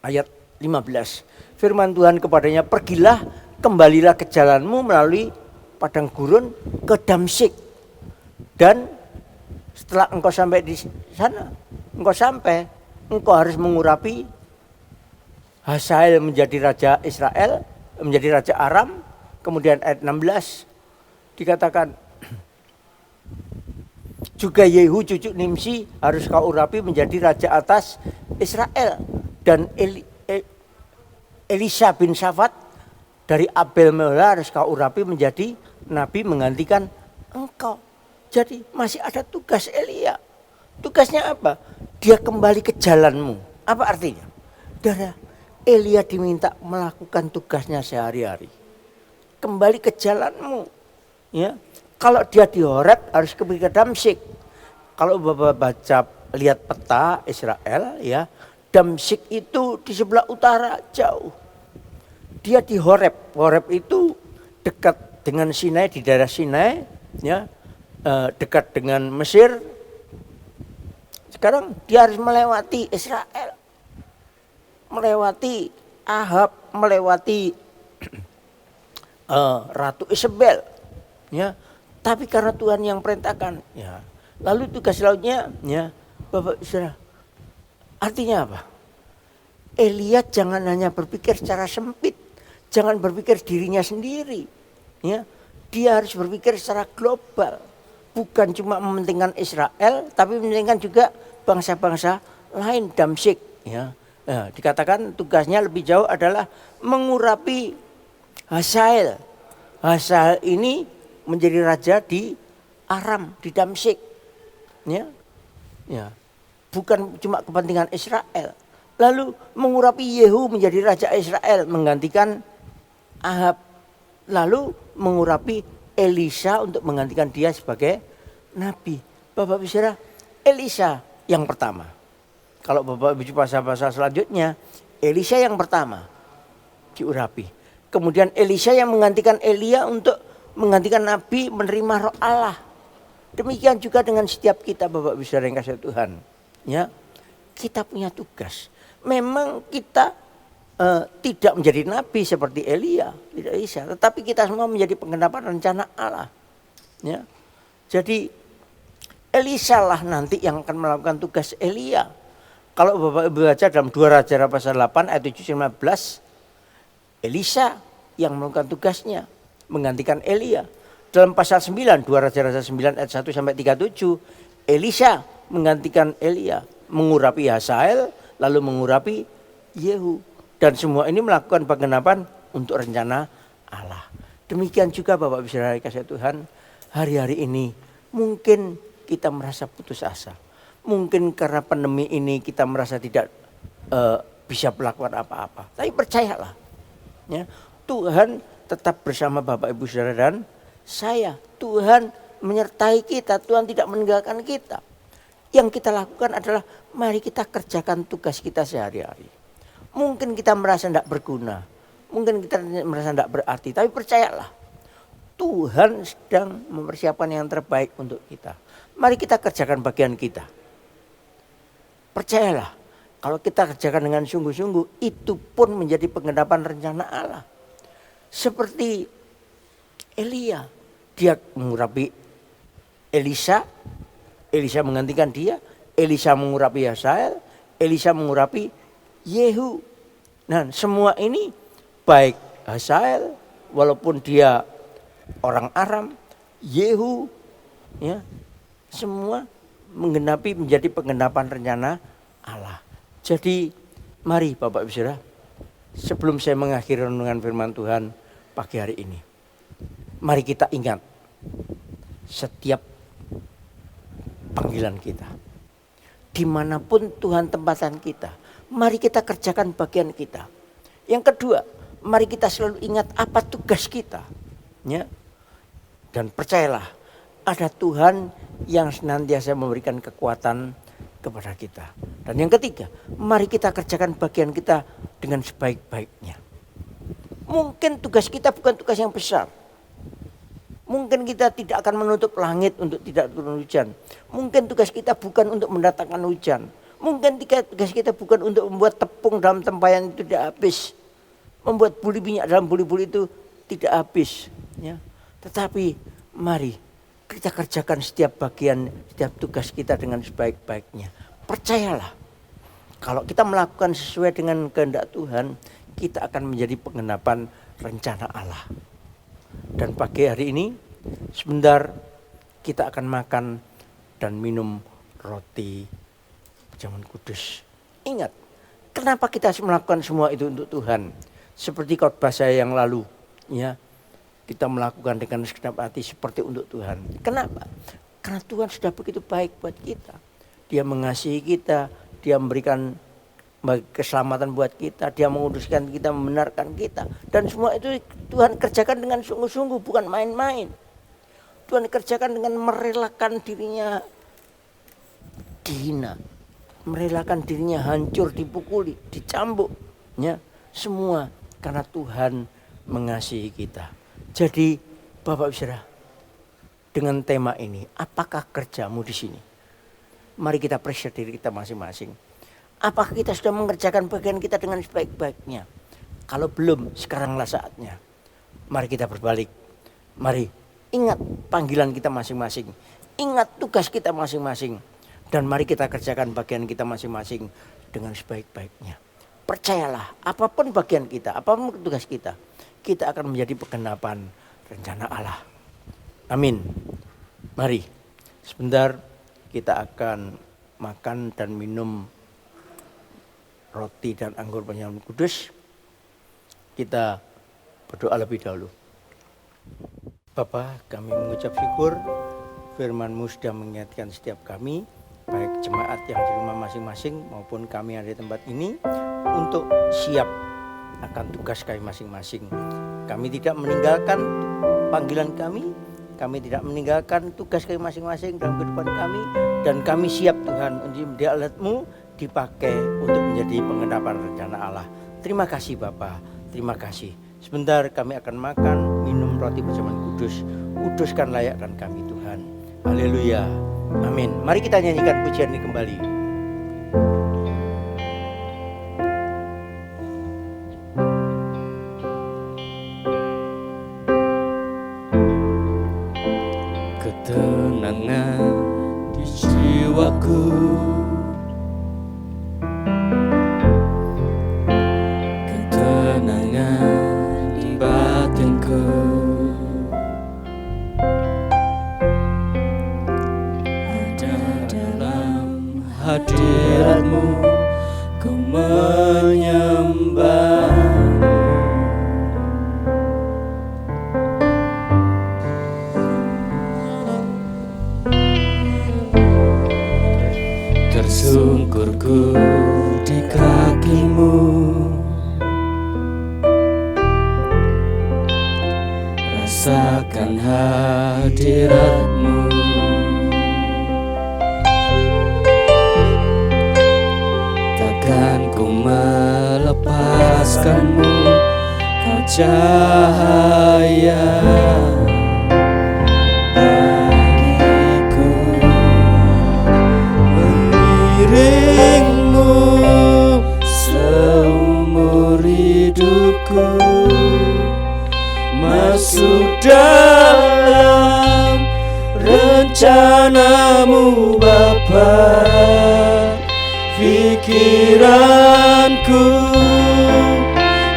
Speaker 4: Ayat 15. Firman Tuhan kepadanya, pergilah, kembalilah ke jalanmu melalui padang gurun ke Damsyik. Dan setelah engkau sampai di sana, engkau harus mengurapi Hazael menjadi raja Israel, menjadi raja Aram. Kemudian ayat 16 dikatakan, juga Yehu cucu Nimsi harus kau urapi menjadi raja atas Israel. Dan Elisa bin Safat dari Abel Meholah harus kau urapi menjadi nabi menggantikan engkau. Jadi masih ada tugas Elia. Tugasnya apa? Dia kembali ke jalanmu. Apa artinya? Saudara, Elia diminta melakukan tugasnya sehari-hari. Kembali ke jalanmu. Ya. Kalau dia di Horeb harus kembali ke Damsyik. Kalau Bapak baca lihat peta Israel, ya, Damsyik itu di sebelah utara jauh. Dia di Horeb. Horeb itu dekat dengan Sinai, di daerah Sinai, ya. Dekat dengan Mesir. Sekarang dia harus melewati Israel, melewati Ahab, melewati Ratu Isabel, ya. Tapi karena Tuhan yang perintahkan, ya. Lalu tugas lautnya, ya, Bapak Saudara, artinya apa? Elia jangan hanya berpikir secara sempit, jangan berpikir dirinya sendiri, ya. Dia harus berpikir secara global. Bukan cuma mementingkan Israel, tapi mementingkan juga bangsa-bangsa lain. Damsyik, ya. Nah, dikatakan tugasnya lebih jauh adalah mengurapi Hazael. Hazael ini menjadi raja di Aram, di Damsyik. Ya. Ya. Bukan cuma kepentingan Israel. Lalu mengurapi Yehu menjadi raja Israel, menggantikan Ahab. Lalu mengurapi Elisa untuk menggantikan dia sebagai nabi. Bapak Ibu Saudara, Elisa yang pertama. Kalau Bapak Ibu pasal-pasal selanjutnya, Elisa yang pertama diurapi. Kemudian Elisha yang menggantikan Elia untuk menggantikan Nabi menerima roh Allah. Demikian juga dengan setiap kita Bapak Ibu Saudara yang kasih Tuhan. Ya, kita punya tugas. Memang kita tidak menjadi nabi seperti Elia, tidak bisa. Tetapi kita semua menjadi penggenapan rencana Allah. Ya, jadi Elisha lah nanti yang akan melakukan tugas Elia. Kalau Bapak Ibu baca dalam 2 Raja pasal 8 ayat 7-15, Elisha yang melakukan tugasnya menggantikan Elia. Dalam pasal 9, 2 Raja 9 ayat 1-37, Elisha menggantikan Elia, mengurapi Hazael lalu mengurapi Yehu. Dan semua ini melakukan penggenapan untuk rencana Allah. Demikian juga Bapak Ibu Saudara kasih Tuhan, hari-hari ini mungkin kita merasa putus asa. Mungkin karena pandemi ini kita merasa tidak bisa melakukan apa-apa. Tapi percayalah, ya, Tuhan tetap bersama Bapak Ibu Saudara dan saya. Tuhan menyertai kita, Tuhan tidak meninggalkan kita. Yang kita lakukan adalah mari kita kerjakan tugas kita sehari-hari. Mungkin kita merasa tidak berguna, mungkin kita merasa tidak berarti, tapi percayalah, Tuhan sedang mempersiapkan yang terbaik untuk kita. Mari kita kerjakan bagian kita. Percayalah, kalau kita kerjakan dengan sungguh-sungguh, itu pun menjadi penggenapan rencana Allah. Seperti Elia, dia mengurapi Elisha, Elisha menggantikan dia, Elisha mengurapi Hazael, Elisha mengurapi Yehu. Nah, semua ini baik Hazael walaupun dia orang Aram, Yehu, ya, semua menggenapi menjadi penggenapan rencana Allah. Jadi mari Bapak Ibu Saudara, sebelum saya mengakhiri renungan firman Tuhan pagi hari ini, mari kita ingat setiap panggilan kita. Dimanapun Tuhan tempatkan kita, mari kita kerjakan bagian kita. Yang kedua, mari kita selalu ingat apa tugas kita. Ya. Dan percayalah, ada Tuhan yang senantiasa memberikan kekuatan kepada kita. Dan yang ketiga, mari kita kerjakan bagian kita dengan sebaik-baiknya. Mungkin tugas kita bukan tugas yang besar. Mungkin kita tidak akan menutup langit untuk tidak turun hujan. Mungkin tugas kita bukan untuk mendatangkan hujan. Mungkin tugas kita bukan untuk membuat tepung dalam tempayan itu tidak habis. Membuat buli minyak dalam buli-buli itu tidak habis. Ya. Tetapi mari kita kerjakan setiap bagian, setiap tugas kita dengan sebaik-baiknya. Percayalah, kalau kita melakukan sesuai dengan kehendak Tuhan, kita akan menjadi penggenapan rencana Allah. Dan pagi hari ini sebentar kita akan makan dan minum roti jamun kudus. Ingat, kenapa kita harus melakukan semua itu untuk Tuhan? Seperti khotbah saya yang lalu, ya, kita melakukan dengan segenap hati seperti untuk Tuhan. Kenapa? Karena Tuhan sudah begitu baik buat kita. Dia mengasihi kita, dia memberikan keselamatan buat kita, dia menguduskan kita, membenarkan kita. Dan semua itu Tuhan kerjakan dengan sungguh-sungguh, bukan main-main. Tuhan kerjakan dengan merelakan dirinya dihina, merelakan dirinya hancur, dipukuli, dicambuk. Ya, semua karena Tuhan mengasihi kita. Jadi Bapak Ibu Saudara, dengan tema ini, apakah kerjamu di sini? Mari kita periksa diri kita masing-masing. Apakah kita sudah mengerjakan bagian kita dengan sebaik-baiknya? Kalau belum, sekaranglah saatnya. Mari kita berbalik. Mari ingat panggilan kita masing-masing. Ingat tugas kita masing-masing. Dan mari kita kerjakan bagian kita masing-masing dengan sebaik-baiknya. Percayalah, apapun bagian kita, apapun tugas kita, kita akan menjadi penggenapan rencana Allah. Amin. Mari, sebentar kita akan makan dan minum roti dan anggur penyambut kudus. Kita berdoa lebih dahulu. Bapa, kami mengucap syukur firman-Mu sudah mengingatkan setiap kami, baik jemaat yang di rumah masing-masing maupun kami yang ada di tempat ini, untuk siap akan tugas kami masing-masing. Kami tidak meninggalkan panggilan kami tidak meninggalkan tugas kami masing-masing dalam kehidupan kami, dan kami siap Tuhan untuk menjadi alat-Mu dipakai untuk menjadi penggenapan rencana Allah. Terima kasih Bapa, terima kasih. Sebentar kami akan makan, minum roti perjamuan kudus. Kuduskan layakkan kami Tuhan. Haleluya. Amin. Mari kita nyanyikan pujian ini kembali.
Speaker 2: Ketenangan di jiwaku, ketenangan di batinku, ada dalam hadiratmu, ku menyembah. Tersungkurku di kakimu, rasakan hadiratmu. Takkan ku melepaskanmu, kau cahaya bagiku. Mengiringmu seumur hidupku, masuk dalam rencanamu Bapa. Pikiranku,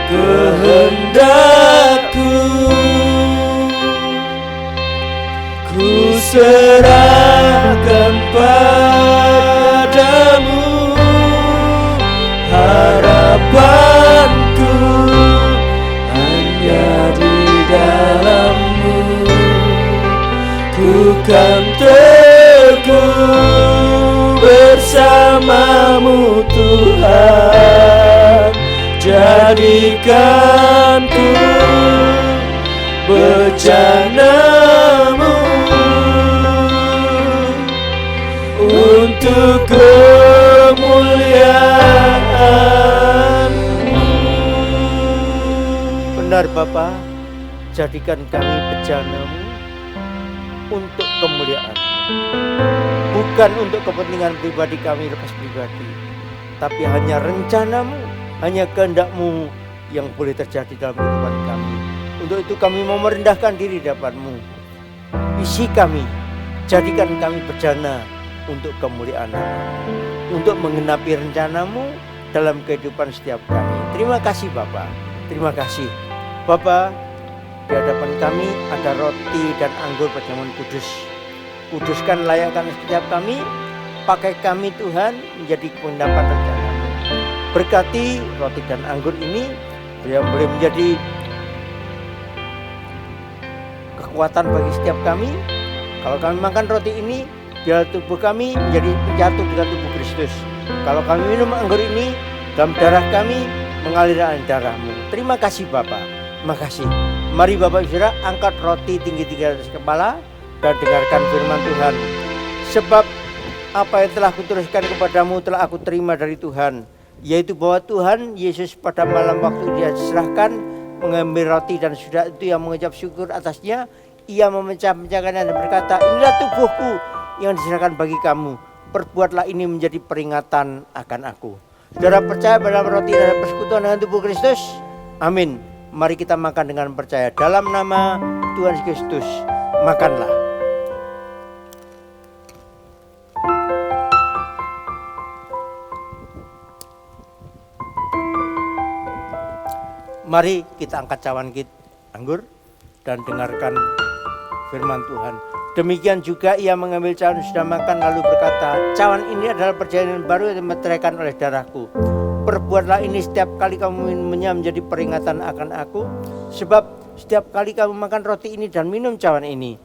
Speaker 2: kehendakku, ku serahkan padamu. Harapanku hanya di dalam-Mu, ku kan teguh bersamamu Tuhan. Jadikan ku bejanamu untuk kemuliaan-Mu.
Speaker 4: Benar Bapa, jadikan kami bejana-Mu untuk kemuliaan, bukan untuk kepentingan pribadi kami lepas pribadi, tapi hanya rencana-Mu, hanya kehendak-Mu yang boleh terjadi dalam kehidupan kami. Untuk itu kami mau merendahkan diri di hadapan-Mu. Isi kami, jadikan kami bejana untuk kemuliaan nama-Mu, untuk menggenapi rencana-Mu dalam kehidupan setiap kami. Terima kasih Bapa, terima kasih Bapa. Di hadapan kami ada roti dan anggur perjamuan kudus. Kuduskan layakkan setiap kami, pakai kami Tuhan menjadi pendapat rencana-Mu. Berkati roti dan anggur ini yang boleh menjadi kekuatan bagi setiap kami. Kalau kami makan roti ini, biar tubuh kami menjadi menyatu dengan tubuh Kristus. Kalau kami minum anggur ini, dalam darah kami mengalir darah-Mu. Terima kasih Bapa, terima kasih. Mari Bapak Ibu Saudara, angkat roti tinggi-tinggi di atas kepala dan dengarkan firman Tuhan. Sebab apa yang telah kuteruskan kepadamu telah aku terima dari Tuhan, yaitu bahwa Tuhan Yesus pada malam waktu Dia diserahkan mengambil roti dan sudah itu yang mengucap syukur atasnya, Ia memecah-mecahkannya dan berkata, inilah tubuhku yang diserahkan bagi kamu. Perbuatlah ini menjadi peringatan akan aku. Saudara percaya pada roti dan persekutuan dengan tubuh Kristus? Amin. Mari kita makan dengan percaya. Dalam nama Tuhan Yesus Kristus, makanlah. Mari kita angkat cawan kita anggur dan dengarkan firman Tuhan. Demikian juga ia mengambil cawan sudah makan lalu berkata, cawan ini adalah perjanjian baru yang dimeteraikan oleh darahku. Perbuatlah ini setiap kali kamu minumnya menjadi peringatan akan aku. Sebab setiap kali kamu makan roti ini dan minum cawan ini,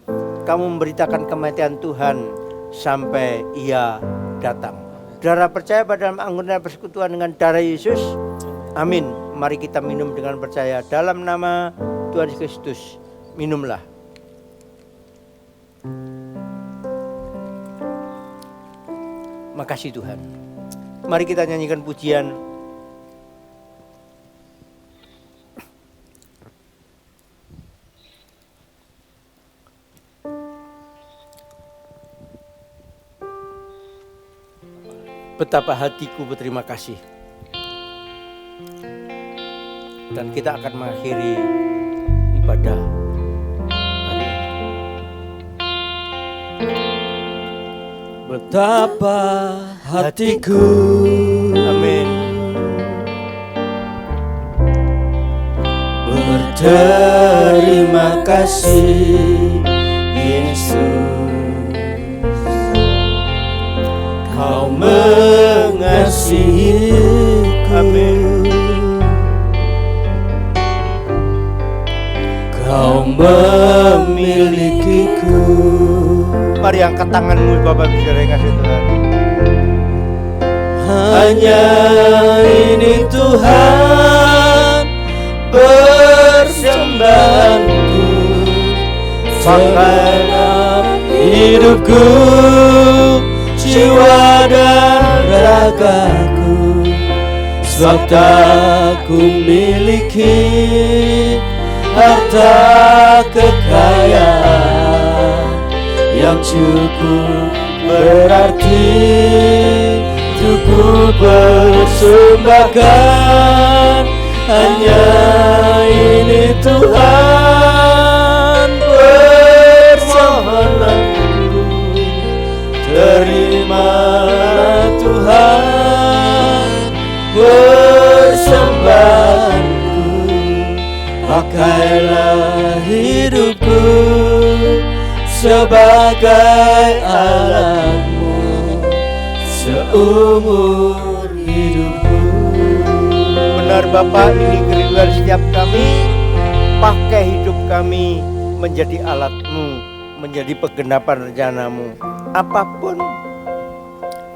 Speaker 4: kamu memberitakan kematian Tuhan sampai Ia datang. Saudara percaya pada anggur dan persekutuan dengan darah Yesus? Amin. Mari kita minum dengan percaya. Dalam nama Tuhan Kristus, minumlah. Makasih Tuhan. Mari kita nyanyikan pujian betapa hatiku berterima kasih. Dan kita akan mengakhiri ibadah hari ini.
Speaker 2: Betapa hatiku
Speaker 4: Amin.
Speaker 2: berterima kasih Yesus, Kau mengasihiku.
Speaker 4: Amin.
Speaker 2: Kau memilikiku.
Speaker 4: Mari angkat tanganmu Bapak Saudara yang kasih Tuhan.
Speaker 2: Hanya ini Tuhan persembahanku, segenap hidupku, jiwa dan ragaku, sebab tak ku miliki harta kekayaan yang cukup berarti untuk ku persembahkan. Hanya ini Tuhan permohonanku, terimalah Tuhan persembahanku, pakailah hidupku sebagai alatmu seumur hidupku.
Speaker 4: Benar Bapak, ini kerinduan setiap kami. Pakai hidup kami menjadi alat-Mu, menjadi penggenapan rencana-Mu. Apapun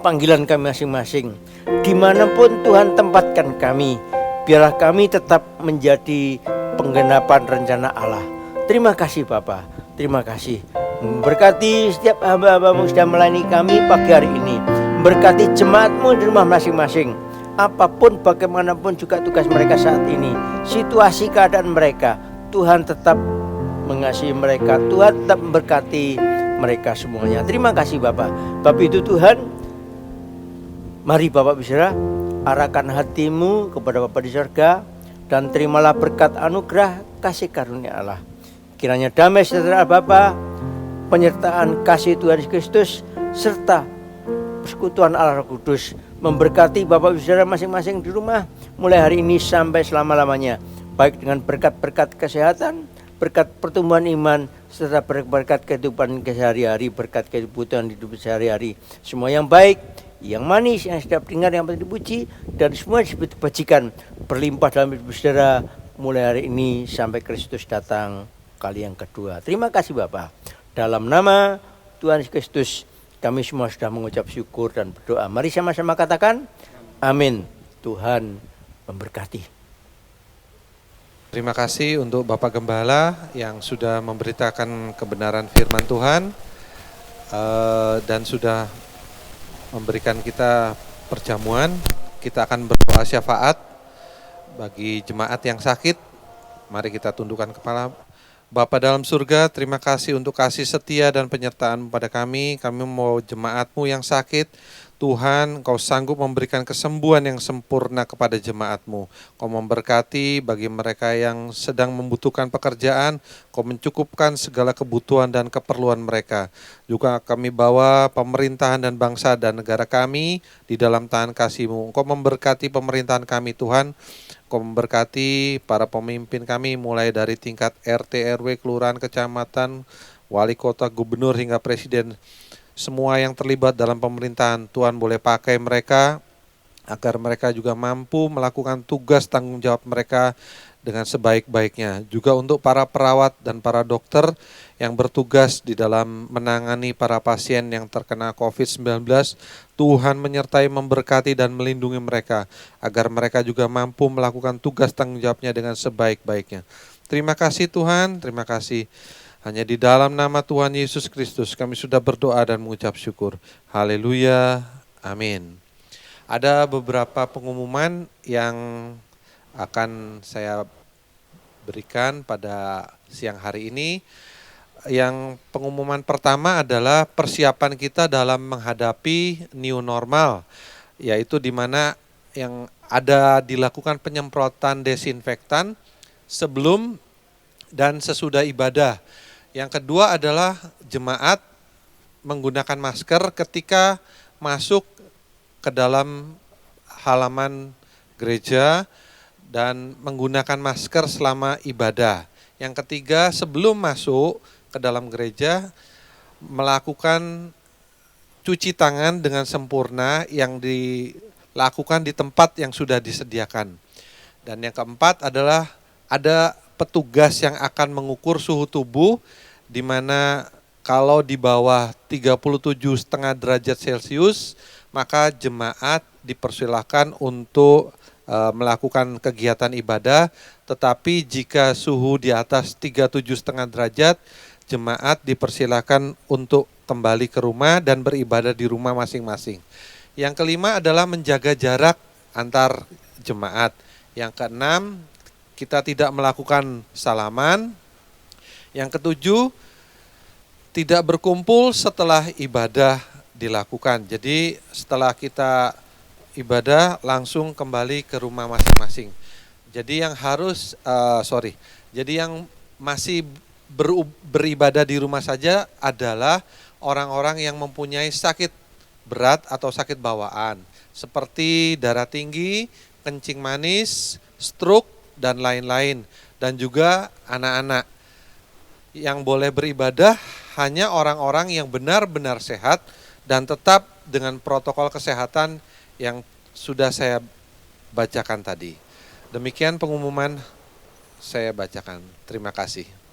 Speaker 4: panggilan kami masing-masing, dimanapun Tuhan tempatkan kami, biarlah kami tetap menjadi penggenapan rencana Allah. Terima kasih Bapak, terima kasih. Berkati setiap hamba-hamba-Mu sudah melayani kami pagi hari ini. Berkati jemaat-Mu di rumah masing-masing. Apapun bagaimanapun juga tugas mereka saat ini, situasi keadaan mereka, Tuhan tetap mengasihi mereka, Tuhan tetap memberkati mereka semuanya. Terima kasih Bapak. Bapak itu Tuhan, mari Bapak bisa arahkan hatimu kepada Bapak di surga, dan terimalah berkat anugerah kasih karunia Allah. Kiranya damai sejahtera Bapa, penyertaan kasih Tuhan Yesus Kristus, serta persekutuan Allah Roh Kudus memberkati Bapak Ibu Saudara masing-masing di rumah mulai hari ini sampai selama-lamanya, baik dengan berkat-berkat kesehatan, berkat pertumbuhan iman, serta berkat kehidupan sehari-hari, berkat kebutuhan hidup sehari-hari, semua yang baik, yang manis, yang sedap dengar, yang patut dipuji, dan semua disebut kebajikan berlimpah dalam hidup saudara mulai hari ini sampai Kristus datang kali yang kedua. Terima kasih Bapak. Dalam nama Tuhan Yesus Kristus kami semua sudah mengucap syukur dan berdoa. Mari sama-sama katakan amin. Tuhan memberkati.
Speaker 5: Terima kasih untuk Bapak Gembala yang sudah memberitakan kebenaran firman Tuhan dan sudah memberikan kita perjamuan. Kita akan berdoa syafaat bagi jemaat yang sakit. Mari kita tundukkan kepala. Bapa dalam surga, terima kasih untuk kasih setia dan penyertaan pada kami. Kami mau jemaat-Mu yang sakit. Tuhan, Engkau sanggup memberikan kesembuhan yang sempurna kepada jemaat-Mu. Engkau memberkati bagi mereka yang sedang membutuhkan pekerjaan. Engkau mencukupkan segala kebutuhan dan keperluan mereka. Juga kami bawa pemerintahan dan bangsa dan negara kami di dalam tangan kasih-Mu. Engkau memberkati pemerintahan kami Tuhan. Engkau memberkati para pemimpin kami mulai dari tingkat RT, RW, kelurahan, kecamatan, wali kota, gubernur hingga presiden. Semua yang terlibat dalam pemerintahan, Tuhan boleh pakai mereka agar mereka juga mampu melakukan tugas tanggung jawab mereka dengan sebaik-baiknya. Juga untuk para perawat dan para dokter yang bertugas di dalam menangani para pasien yang terkena COVID-19, Tuhan menyertai, memberkati dan melindungi mereka agar mereka juga mampu melakukan tugas tanggung jawabnya dengan sebaik-baiknya. Terima kasih Tuhan, terima kasih. Hanya di dalam nama Tuhan Yesus Kristus kami sudah berdoa dan mengucap syukur. Haleluya, amin. Ada beberapa pengumuman yang akan saya berikan pada siang hari ini. Yang pengumuman pertama adalah persiapan kita dalam menghadapi new normal. yaitu di mana yang ada dilakukan penyemprotan desinfektan sebelum dan sesudah ibadah. Yang kedua adalah jemaat menggunakan masker ketika masuk ke dalam halaman gereja dan menggunakan masker selama ibadah. Yang ketiga, sebelum masuk ke dalam gereja melakukan cuci tangan dengan sempurna yang dilakukan di tempat yang sudah disediakan. Dan yang keempat adalah ada petugas yang akan mengukur suhu tubuh, di mana kalau di bawah 37,5 derajat Celcius, maka jemaat dipersilahkan untuk melakukan kegiatan ibadah, tetapi jika suhu di atas 37,5 derajat, jemaat dipersilahkan untuk kembali ke rumah dan beribadah di rumah masing-masing. Yang kelima adalah menjaga jarak antar jemaat. Yang keenam, kita tidak melakukan salaman. Yang ketujuh, tidak berkumpul setelah ibadah dilakukan. Jadi setelah kita ibadah langsung kembali ke rumah masing-masing. Jadi yang jadi yang masih beribadah di rumah saja adalah orang-orang yang mempunyai sakit berat atau sakit bawaan, seperti darah tinggi, kencing manis, stroke, dan lain-lain. Dan juga anak-anak. Yang boleh beribadah hanya orang-orang yang benar-benar sehat dan tetap dengan protokol kesehatan yang sudah saya bacakan tadi. Demikian pengumuman saya bacakan. Terima kasih.